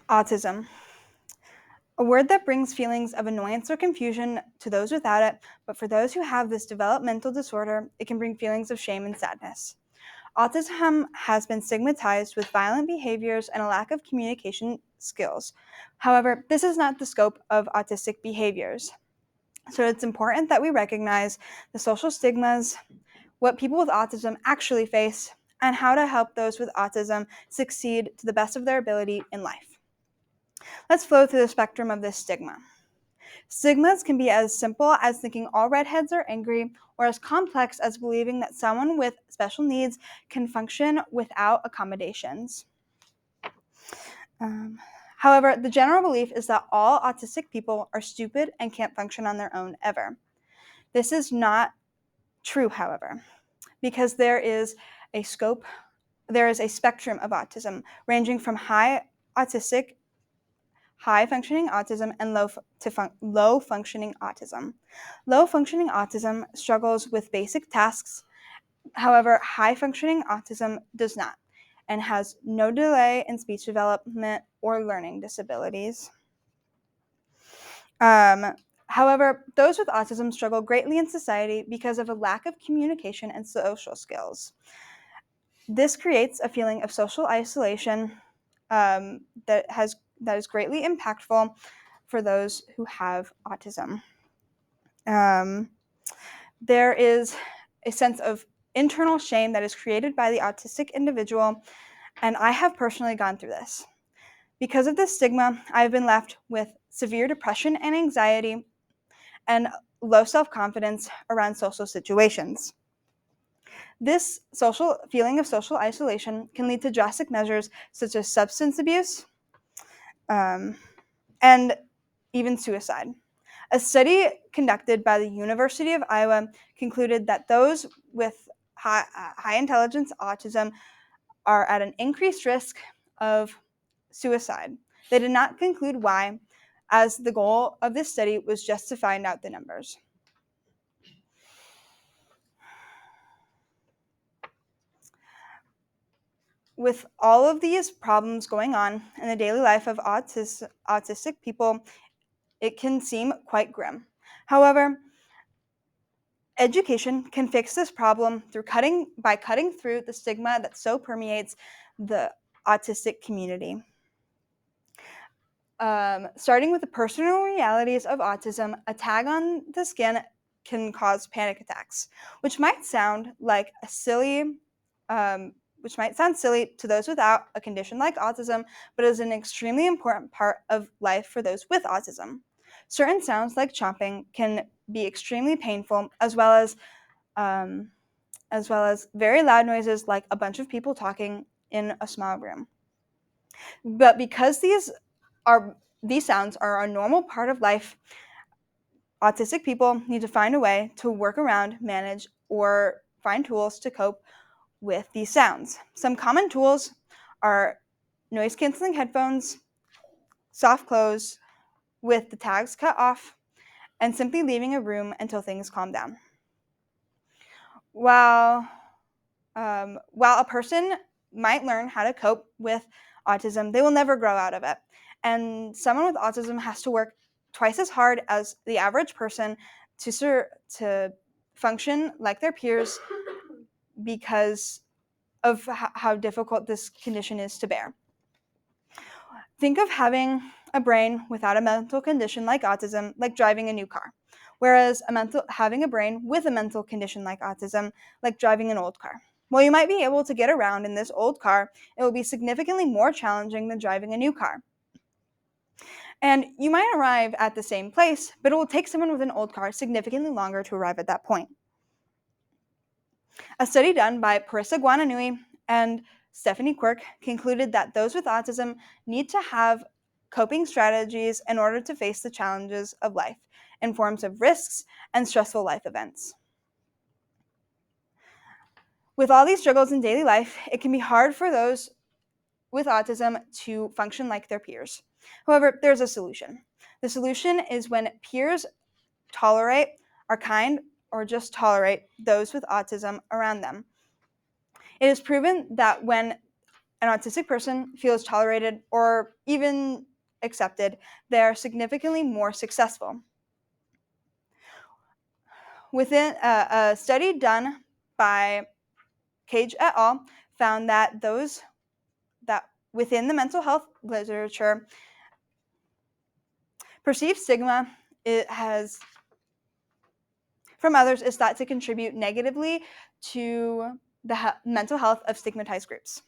Autism, a word that brings feelings of annoyance or confusion to those without it, but for those who have this developmental disorder, it can bring feelings of shame and sadness. Autism has been stigmatized with violent behaviors and a lack of communication skills. However, this is not the scope of autistic behaviors. So it's important that we recognize the social stigmas, what people with autism actually face, and how to help those with autism succeed to the best of their ability in life. Let's flow through the spectrum of this stigma. Stigmas can be as simple as thinking all redheads are angry, or as complex as believing that someone with special needs can function without accommodations. However, the general belief is that all autistic people are stupid and can't function on their own ever. This is not true, however, because there is a spectrum of autism ranging from high functioning autism and low functioning autism. Low functioning autism struggles with basic tasks. However, high functioning autism does not and has no delay in speech development or learning disabilities. However, those with autism struggle greatly in society because of a lack of communication and social skills. This creates a feeling of social isolation that is greatly impactful for those who have autism. There is a sense of internal shame that is created by the autistic individual, and I have personally gone through this. Because of this stigma, I've been left with severe depression and anxiety and low self-confidence around social situations. This feeling of social isolation can lead to drastic measures such as substance abuse and even suicide. A study conducted by the University of Iowa concluded that those with high intelligence autism are at an increased risk of suicide. They did not conclude why, as the goal of this study was just to find out the numbers. With all of these problems going on in the daily life of autistic people, it can seem quite grim. However, education can fix this problem by cutting through the stigma that so permeates the autistic community. Starting with the personal realities of autism, a tag on the skin can cause panic attacks, which might sound silly to those without a condition like autism, but is an extremely important part of life for those with autism. Certain sounds like chomping can be extremely painful, as well as very loud noises like a bunch of people talking in a small room. But because these sounds are a normal part of life, autistic people need to find a way to work around, manage, or find tools to cope with these sounds. Some common tools are noise-canceling headphones, soft clothes with the tags cut off, and simply leaving a room until things calm down. While a person might learn how to cope with autism, they will never grow out of it. And someone with autism has to work twice as hard as the average person to function like their peers because of how difficult this condition is to bear. Think of having a brain without a mental condition like autism, like driving a new car, whereas having a brain with a mental condition like autism, like driving an old car. While you might be able to get around in this old car, it will be significantly more challenging than driving a new car. And you might arrive at the same place, but it will take someone with an old car significantly longer to arrive at that point. A study done by Parissa Guananui and Stephanie Quirk concluded that those with autism need to have coping strategies in order to face the challenges of life in forms of risks and stressful life events. With all these struggles in daily life, it can be hard for those with autism to function like their peers. However, there's a solution. The solution is when peers are kind, or just tolerate those with autism around them. It is proven that when an autistic person feels tolerated or even accepted, they're significantly more successful. Within a study done by Cage et al. Found that those that within the mental health literature, perceived stigma it has from others is thought to contribute negatively to the mental health of stigmatized groups.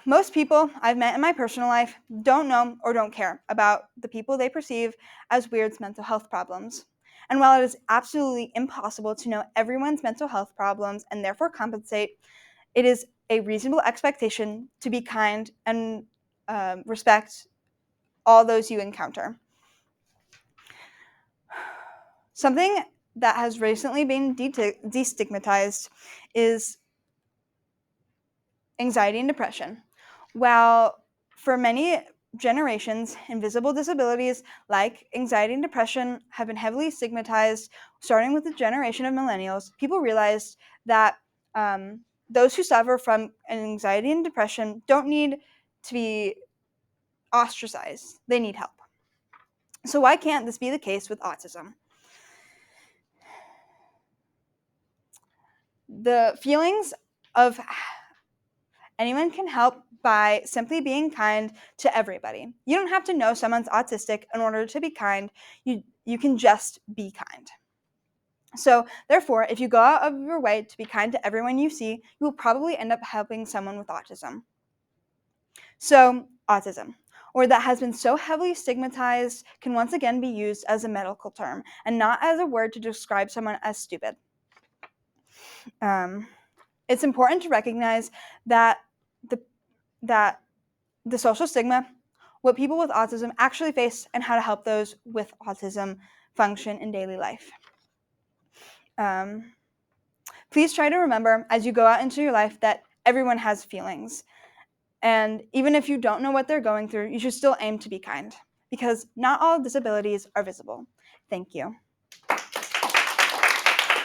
Most people I've met in my personal life don't know or don't care about the people they perceive as weird's mental health problems. And while it is absolutely impossible to know everyone's mental health problems and therefore compensate, it is a reasonable expectation to be kind and respect all those you encounter. Something that has recently been destigmatized is anxiety and depression. While for many generations, invisible disabilities like anxiety and depression have been heavily stigmatized, starting with the generation of millennials, people realized that those who suffer from anxiety and depression don't need to be ostracized. They need help. So why can't this be the case with autism? The feelings of anyone can help by simply being kind to everybody. You don't have to know someone's autistic in order to be kind. You can just be kind. So, therefore, if you go out of your way to be kind to everyone you see, you will probably end up helping someone with autism. So, autism, or that has been so heavily stigmatized, can once again be used as a medical term and not as a word to describe someone as stupid. It's important to recognize that the that the social stigma, what people with autism actually face, and how to help those with autism function in daily life. Please try to remember as you go out into your life that everyone has feelings. And even if you don't know what they're going through, you should still aim to be kind because not all disabilities are visible. Thank you.